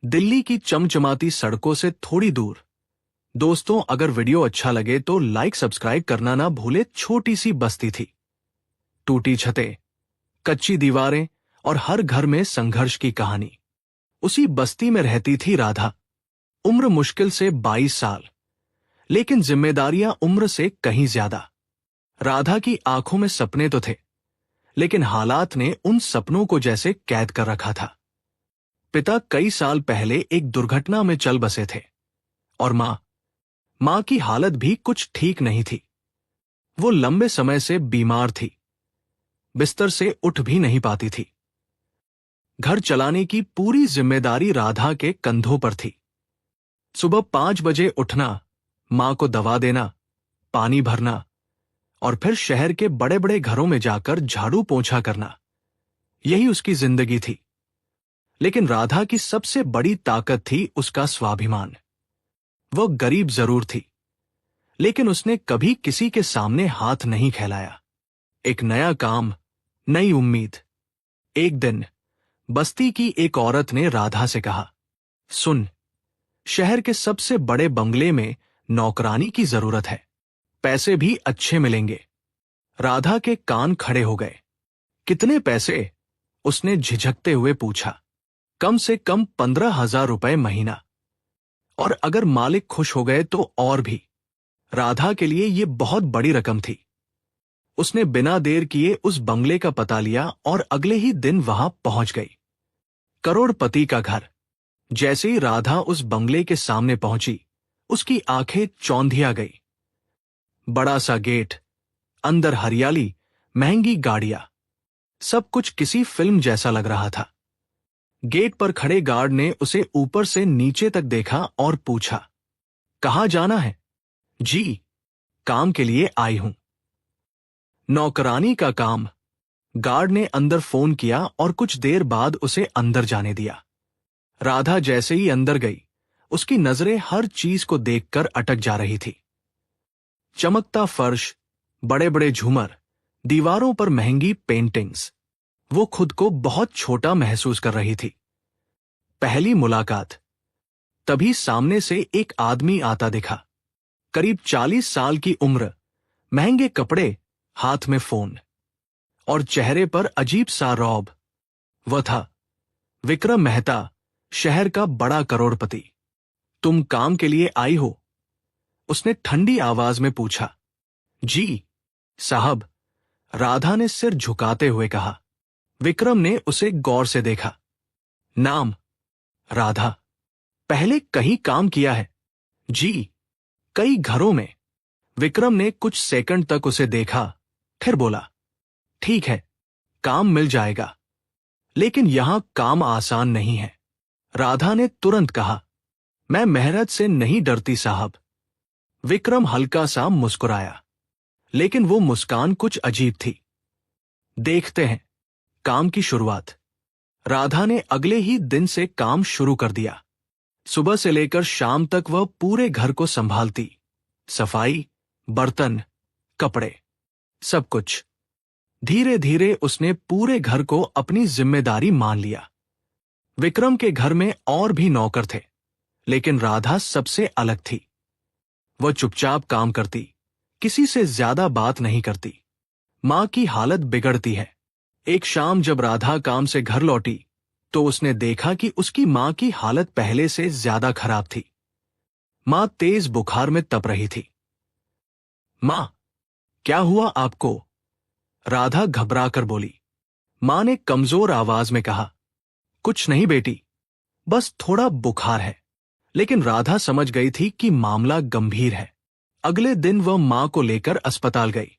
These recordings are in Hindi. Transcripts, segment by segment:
दिल्ली की चमचमाती सड़कों से थोड़ी दूर। दोस्तों, अगर वीडियो अच्छा लगे तो लाइक सब्सक्राइब करना ना भूले। छोटी सी बस्ती थी, टूटी छतें, कच्ची दीवारें और हर घर में संघर्ष की कहानी। उसी बस्ती में रहती थी राधा। उम्र मुश्किल से 22 साल, लेकिन जिम्मेदारियां उम्र से कहीं ज्यादा। राधा की आंखों में सपने तो थे, लेकिन हालात ने उन सपनों को जैसे कैद कर रखा था। पिता कई साल पहले एक दुर्घटना में चल बसे थे और मां की हालत भी कुछ ठीक नहीं थी। वो लंबे समय से बीमार थी, बिस्तर से उठ भी नहीं पाती थी। घर चलाने की पूरी जिम्मेदारी राधा के कंधों पर थी। सुबह 5 बजे उठना, मां को दवा देना, पानी भरना और फिर शहर के बड़े बड़े घरों में जाकर झाड़ू पोंछा करना, यही उसकी जिंदगी थी। लेकिन राधा की सबसे बड़ी ताकत थी उसका स्वाभिमान। वह गरीब जरूर थी, लेकिन उसने कभी किसी के सामने हाथ नहीं फैलाया। एक नया काम, नई उम्मीद। एक दिन बस्ती की एक औरत ने राधा से कहा, सुन, शहर के सबसे बड़े बंगले में नौकरानी की जरूरत है, पैसे भी अच्छे मिलेंगे। राधा के कान खड़े हो गए। कितने पैसे? उसने झिझकते हुए पूछा। कम से कम 15,000 रुपए महीना, और अगर मालिक खुश हो गए तो और भी। राधा के लिए यह बहुत बड़ी रकम थी। उसने बिना देर किए उस बंगले का पता लिया और अगले ही दिन वहां पहुंच गई। करोड़पति का घर। जैसे ही राधा उस बंगले के सामने पहुंची, उसकी आंखें चौंधिया गई। बड़ा सा गेट, अंदर हरियाली, महंगी गाड़ियां, सब कुछ किसी फिल्म जैसा लग रहा था। गेट पर खड़े गार्ड ने उसे ऊपर से नीचे तक देखा और पूछा, कहां जाना है? जी, काम के लिए आई हूं। नौकरानी का काम। गार्ड ने अंदर फोन किया और कुछ देर बाद उसे अंदर जाने दिया। राधा जैसे ही अंदर गई, उसकी नजरें हर चीज को देखकर अटक जा रही थी। चमकता फर्श, बड़े बड़े झूमर, दीवारों पर महंगी पेंटिंग्स। वो खुद को बहुत छोटा महसूस कर रही थी। पहली मुलाकात। तभी सामने से एक आदमी आता दिखा, करीब 40 साल की उम्र, महंगे कपड़े, हाथ में फोन और चेहरे पर अजीब सा रौब। वह था विक्रम मेहता, शहर का बड़ा करोड़पति। तुम काम के लिए आई हो? उसने ठंडी आवाज में पूछा। जी साहब, राधा ने सिर झुकाते हुए कहा। विक्रम ने उसे गौर से देखा। नाम? राधा। पहले कहीं काम किया है? जी, कई घरों में। विक्रम ने कुछ सेकंड तक उसे देखा, फिर बोला, ठीक है, काम मिल जाएगा, लेकिन यहां काम आसान नहीं है। राधा ने तुरंत कहा, मैं मेहनत से नहीं डरती साहब। विक्रम हल्का सा मुस्कुराया, लेकिन वो मुस्कान कुछ अजीब थी। देखते हैं। काम की शुरुआत। राधा ने अगले ही दिन से काम शुरू कर दिया। सुबह से लेकर शाम तक वह पूरे घर को संभालती। सफाई, बर्तन, कपड़े, सब कुछ। धीरे धीरे उसने पूरे घर को अपनी जिम्मेदारी मान लिया। विक्रम के घर में और भी नौकर थे, लेकिन राधा सबसे अलग थी। वह चुपचाप काम करती, किसी से ज्यादा बात नहीं करती। मां की हालत बिगड़ती है। एक शाम जब राधा काम से घर लौटी, तो उसने देखा कि उसकी मां की हालत पहले से ज्यादा खराब थी। मां तेज बुखार में तप रही थी। मां, क्या हुआ आपको? राधा घबराकर बोली। मां ने कमजोर आवाज में कहा, कुछ नहीं बेटी, बस थोड़ा बुखार है। लेकिन राधा समझ गई थी कि मामला गंभीर है। अगले दिन वह मां को लेकर अस्पताल गई।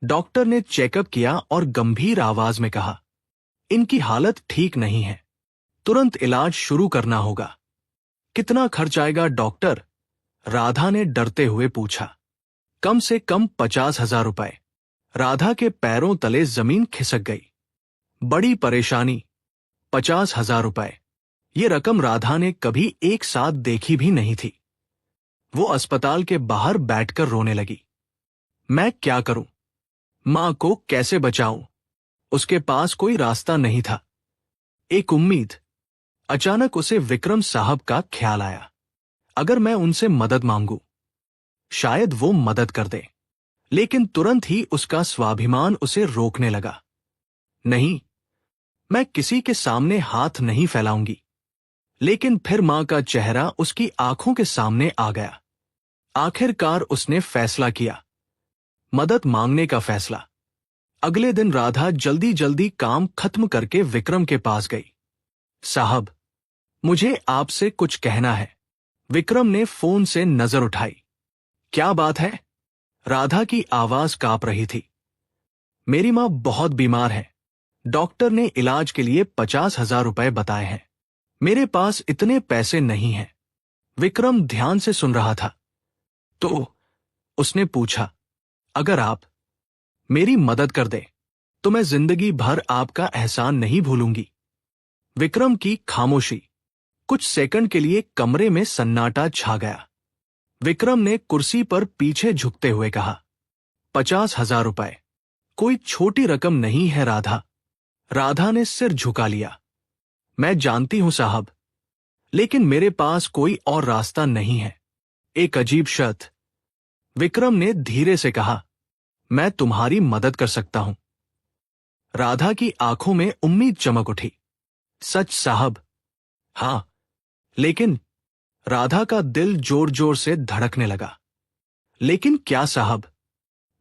डॉक्टर ने चेकअप किया और गंभीर आवाज में कहा, इनकी हालत ठीक नहीं है, तुरंत इलाज शुरू करना होगा। कितना खर्च आएगा डॉक्टर? राधा ने डरते हुए पूछा। कम से कम 50,000 रुपए। राधा के पैरों तले जमीन खिसक गई। बड़ी परेशानी। 50,000 रुपए। ये रकम राधा ने कभी एक साथ देखी भी नहीं थी। वो अस्पताल के बाहर बैठकर रोने लगी। मैं क्या करूं? मां को कैसे बचाऊं? उसके पास कोई रास्ता नहीं था। एक उम्मीद, अचानक उसे विक्रम साहब का ख्याल आया। अगर मैं उनसे मदद मांगू, शायद वो मदद कर दे। लेकिन तुरंत ही उसका स्वाभिमान उसे रोकने लगा। नहीं, मैं किसी के सामने हाथ नहीं फैलाऊंगी। लेकिन फिर मां का चेहरा उसकी आंखों के सामने आ गया। आखिरकार उसने फैसला किया, मदद मांगने का फैसला। अगले दिन राधा जल्दी जल्दी काम खत्म करके विक्रम के पास गई। साहब, मुझे आपसे कुछ कहना है। विक्रम ने फोन से नजर उठाई। क्या बात है? राधा की आवाज कांप रही थी। मेरी मां बहुत बीमार है। डॉक्टर ने इलाज के लिए 50,000 रुपए बताए हैं। मेरे पास इतने पैसे नहीं हैं। विक्रम ध्यान से सुन रहा था। तो उसने पूछा, अगर आप मेरी मदद कर दे तो मैं जिंदगी भर आपका एहसान नहीं भूलूंगी। विक्रम की खामोशी। कुछ सेकंड के लिए कमरे में सन्नाटा छा गया। विक्रम ने कुर्सी पर पीछे झुकते हुए कहा, 50,000 रुपए कोई छोटी रकम नहीं है राधा। राधा ने सिर झुका लिया। मैं जानती हूं साहब, लेकिन मेरे पास कोई और रास्ता नहीं है। एक अजीब शर्त। विक्रम ने धीरे से कहा, मैं तुम्हारी मदद कर सकता हूं। राधा की आंखों में उम्मीद चमक उठी। सच साहब? हां। लेकिन राधा का दिल जोर जोर से धड़कने लगा। लेकिन क्या साहब?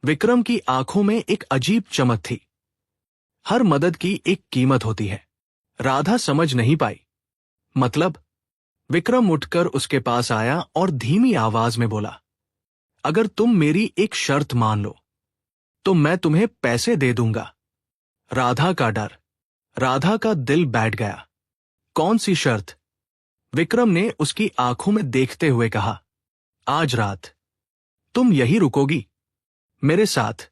विक्रम की आंखों में एक अजीब चमक थी। हर मदद की एक कीमत होती है। राधा समझ नहीं पाई। मतलब? विक्रम उठकर उसके पास आया और धीमी आवाज में बोला, अगर तुम मेरी एक शर्त मान लो तो मैं तुम्हें पैसे दे दूंगा। राधा का डर। राधा का दिल बैठ गया। कौन सी शर्त? विक्रम ने उसकी आंखों में देखते हुए कहा, आज रात तुम यही रुकोगी मेरे साथ।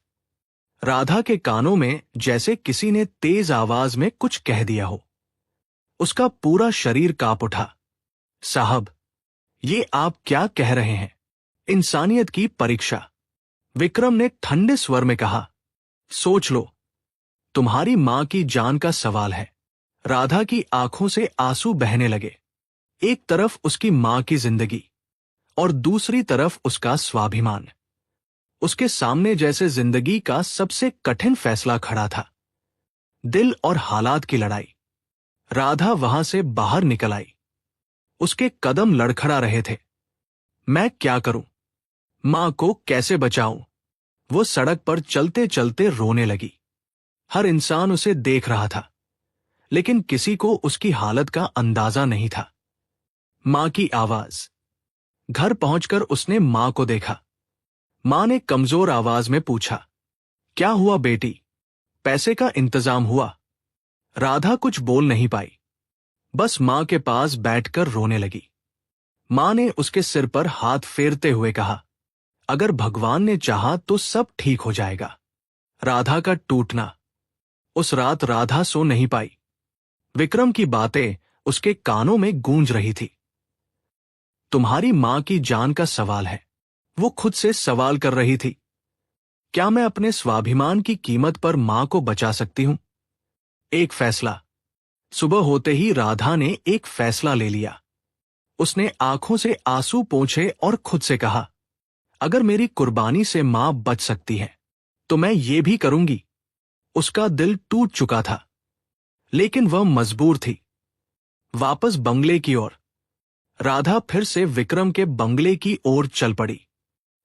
राधा के कानों में जैसे किसी ने तेज आवाज में कुछ कह दिया हो। उसका पूरा शरीर कांप उठा। साहब, ये आप क्या कह रहे हैं? इंसानियत की परीक्षा। विक्रम ने ठंडे स्वर में कहा, सोच लो, तुम्हारी मां की जान का सवाल है। राधा की आंखों से आंसू बहने लगे। एक तरफ उसकी मां की जिंदगी और दूसरी तरफ उसका स्वाभिमान। उसके सामने जैसे जिंदगी का सबसे कठिन फैसला खड़ा था। दिल और हालात की लड़ाई। राधा वहां से बाहर निकल आई। उसके कदम लड़खड़ा रहे थे। मैं क्या करूं? मां को कैसे बचाऊं? वो सड़क पर चलते चलते रोने लगी। हर इंसान उसे देख रहा था, लेकिन किसी को उसकी हालत का अंदाजा नहीं था। मां की आवाज। घर पहुंचकर उसने मां को देखा। मां ने कमजोर आवाज में पूछा, क्या हुआ बेटी? पैसे का इंतजाम हुआ? राधा कुछ बोल नहीं पाई, बस मां के पास बैठकर रोने लगी। मां ने उसके सिर पर हाथ फेरते हुए कहा, अगर भगवान ने चाहा तो सब ठीक हो जाएगा। राधा का टूटना। उस रात राधा सो नहीं पाई। विक्रम की बातें उसके कानों में गूंज रही थी। तुम्हारी मां की जान का सवाल है, वो खुद से सवाल कर रही थी। क्या मैं अपने स्वाभिमान की कीमत पर मां को बचा सकती हूं? एक फैसला। सुबह होते ही राधा ने एक फैसला ले लिया। उसने आंखों से आंसू पोंछे और खुद से कहा, अगर मेरी कुर्बानी से मां बच सकती है तो मैं ये भी करूंगी। उसका दिल टूट चुका था, लेकिन वह मजबूर थी। वापस बंगले की ओर। राधा फिर से विक्रम के बंगले की ओर चल पड़ी।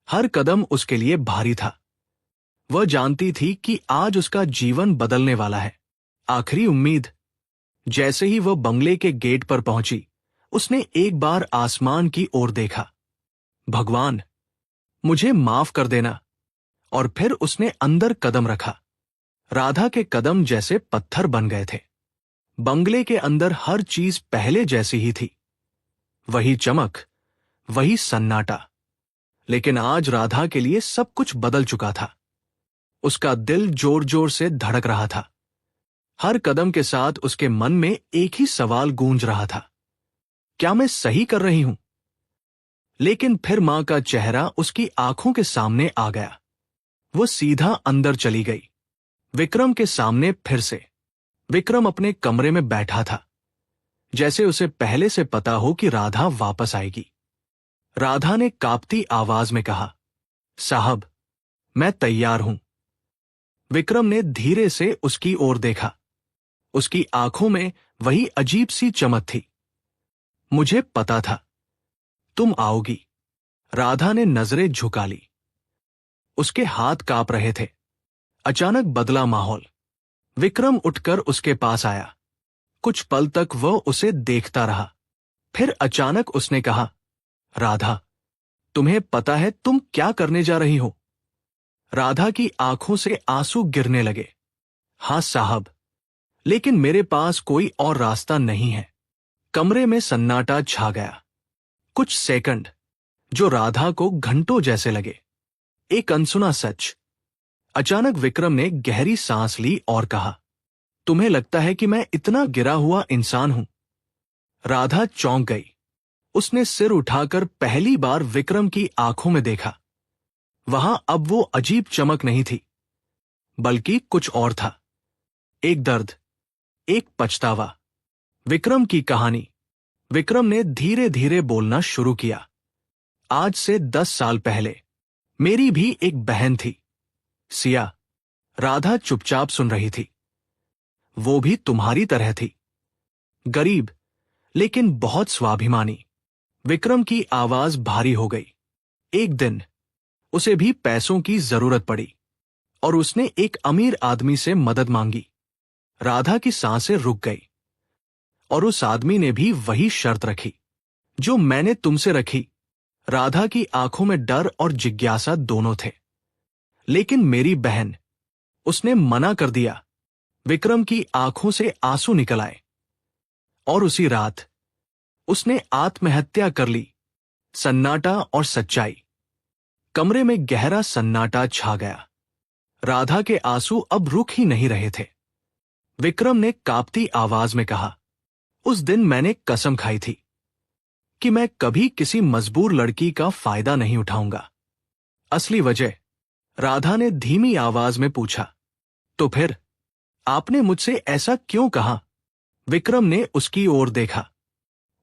हर कदम उसके लिए भारी था। वह जानती थी कि आज उसका जीवन बदलने वाला है। आखिरी उम्मीद। जैसे ही वह बंगले के गेट पर पहुंची, उसने एक बार आसमान की ओर देखा। भगवान, मुझे माफ कर देना। और फिर उसने अंदर कदम रखा। राधा के कदम जैसे पत्थर बन गए थे। बंगले के अंदर हर चीज पहले जैसी ही थी। वही चमक, वही सन्नाटा। लेकिन आज राधा के लिए सब कुछ बदल चुका था। उसका दिल जोर जोर से धड़क रहा था। हर कदम के साथ उसके मन में एक ही सवाल गूंज रहा था, क्या मैं सही कर रही हूं? लेकिन फिर मां का चेहरा उसकी आंखों के सामने आ गया। वो सीधा अंदर चली गई। विक्रम के सामने फिर से। विक्रम अपने कमरे में बैठा था। जैसे उसे पहले से पता हो कि राधा वापस आएगी। राधा ने कांपती आवाज में कहा, साहब, मैं तैयार हूं। विक्रम ने धीरे से उसकी ओर देखा। उसकी आंखों में वही अजीब सी चमक थी। मुझे पता था तुम आओगी। राधा ने नजरें झुका ली। उसके हाथ कांप रहे थे। अचानक बदला माहौल। विक्रम उठकर उसके पास आया। कुछ पल तक वह उसे देखता रहा। फिर अचानक उसने कहा, राधा, तुम्हें पता है तुम क्या करने जा रही हो? राधा की आंखों से आंसू गिरने लगे। हाँ साहब, लेकिन मेरे पास कोई और रास्ता नहीं है। कमरे में सन्नाटा छा गया। कुछ सेकंड जो राधा को घंटों जैसे लगे। एक अनसुना सच। अचानक विक्रम ने गहरी सांस ली और कहा, तुम्हें लगता है कि मैं इतना गिरा हुआ इंसान हूं? राधा चौंक गई। उसने सिर उठाकर पहली बार विक्रम की आंखों में देखा। वहां अब वो अजीब चमक नहीं थी, बल्कि कुछ और था। एक दर्द, एक पछतावा। विक्रम की कहानी। विक्रम ने धीरे धीरे बोलना शुरू किया। आज से 10 साल पहले मेरी भी एक बहन थी, सिया। राधा चुपचाप सुन रही थी। वो भी तुम्हारी तरह थी, गरीब लेकिन बहुत स्वाभिमानी। विक्रम की आवाज भारी हो गई। एक दिन उसे भी पैसों की जरूरत पड़ी और उसने एक अमीर आदमी से मदद मांगी। राधा की सांसें रुक गई। और उस आदमी ने भी वही शर्त रखी जो मैंने तुमसे रखी। राधा की आंखों में डर और जिज्ञासा दोनों थे। लेकिन मेरी बहन, उसने मना कर दिया। विक्रम की आंखों से आंसू निकल आए। और उसी रात उसने आत्महत्या कर ली। सन्नाटा और सच्चाई। कमरे में गहरा सन्नाटा छा गया। राधा के आंसू अब रुक ही नहीं रहे थे। विक्रम ने कांपती आवाज में कहा, उस दिन मैंने कसम खाई थी कि मैं कभी किसी मजबूर लड़की का फायदा नहीं उठाऊंगा। असली वजह? राधा ने धीमी आवाज में पूछा। तो फिर आपने मुझसे ऐसा क्यों कहा? विक्रम ने उसकी ओर देखा।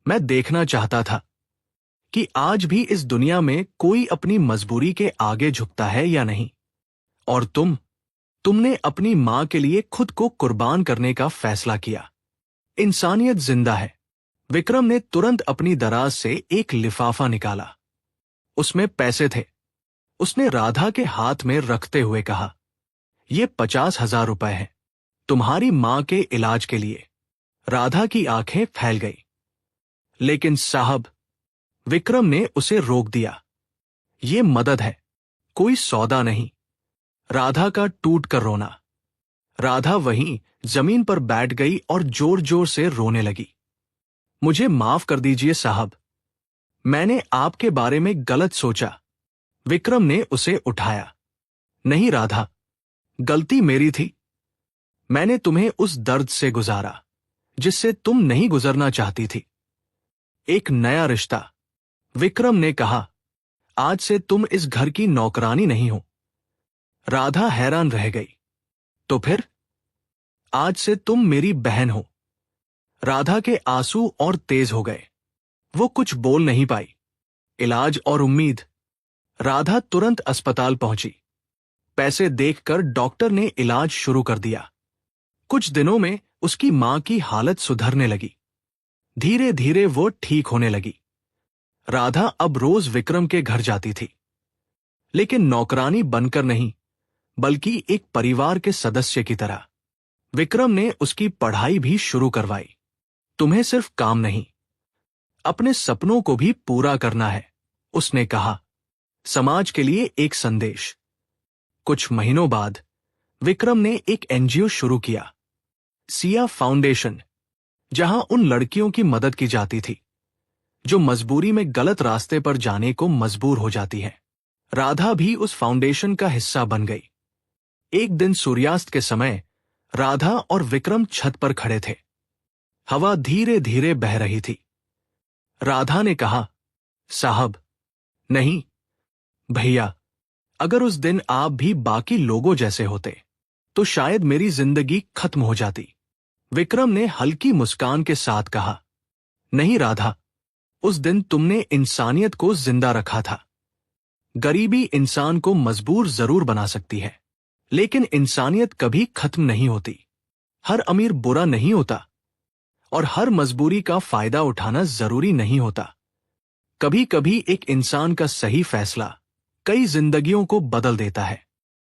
मैं देखना चाहता था कि आज भी इस दुनिया में कोई अपनी मजबूरी के आगे झुकता है या नहीं। और तुमने अपनी मां के लिए खुद को कुर्बान करने का फैसला किया। इंसानियत जिंदा है। विक्रम ने तुरंत अपनी दराज से एक लिफाफा निकाला। उसमें पैसे थे। उसने राधा के हाथ में रखते हुए कहा, ये 50,000 रुपए हैं, तुम्हारी मां के इलाज के लिए। राधा की आंखें फैल गई। लेकिन साहब, विक्रम ने उसे रोक दिया। ये मदद है, कोई सौदा नहीं। राधा का टूट कर रोना। राधा वहीं जमीन पर बैठ गई और जोर जोर से रोने लगी। मुझे माफ कर दीजिए साहब, मैंने आपके बारे में गलत सोचा। विक्रम ने उसे उठाया। नहीं राधा, गलती मेरी थी। मैंने तुम्हें उस दर्द से गुजारा जिससे तुम नहीं गुजरना चाहती थी। एक नया रिश्ता। विक्रम ने कहा, आज से तुम इस घर की नौकरानी नहीं हो। राधा हैरान रह गई। तो फिर? आज से तुम मेरी बहन हो। राधा के आंसू और तेज हो गए। वो कुछ बोल नहीं पाई। इलाज और उम्मीद। राधा तुरंत अस्पताल पहुंची। पैसे देखकर डॉक्टर ने इलाज शुरू कर दिया। कुछ दिनों में उसकी मां की हालत सुधरने लगी। धीरे धीरे वो ठीक होने लगी। राधा अब रोज विक्रम के घर जाती थी, लेकिन नौकरानी बनकर नहीं, बल्कि एक परिवार के सदस्य की तरह। विक्रम ने उसकी पढ़ाई भी शुरू करवाई। तुम्हें सिर्फ काम नहीं, अपने सपनों को भी पूरा करना है, उसने कहा। समाज के लिए एक संदेश। कुछ महीनों बाद विक्रम ने एक एनजीओ शुरू किया, सिया फाउंडेशन, जहां उन लड़कियों की मदद की जाती थी जो मजबूरी में गलत रास्ते पर जाने को मजबूर हो जाती है। राधा भी उस फाउंडेशन का हिस्सा बन गई। एक दिन सूर्यास्त के समय राधा और विक्रम छत पर खड़े थे। हवा धीरे धीरे बह रही थी। राधा ने कहा, साहब, नहीं भैया, अगर उस दिन आप भी बाकी लोगों जैसे होते तो शायद मेरी जिंदगी खत्म हो जाती। विक्रम ने हल्की मुस्कान के साथ कहा, नहीं राधा, उस दिन तुमने इंसानियत को जिंदा रखा था। गरीबी इंसान को मजबूर जरूर बना सकती है, लेकिन इंसानियत कभी खत्म नहीं होती। हर अमीर बुरा नहीं होता और हर मजबूरी का फायदा उठाना जरूरी नहीं होता। कभी कभी एक इंसान का सही फैसला कई जिंदगियों को बदल देता है।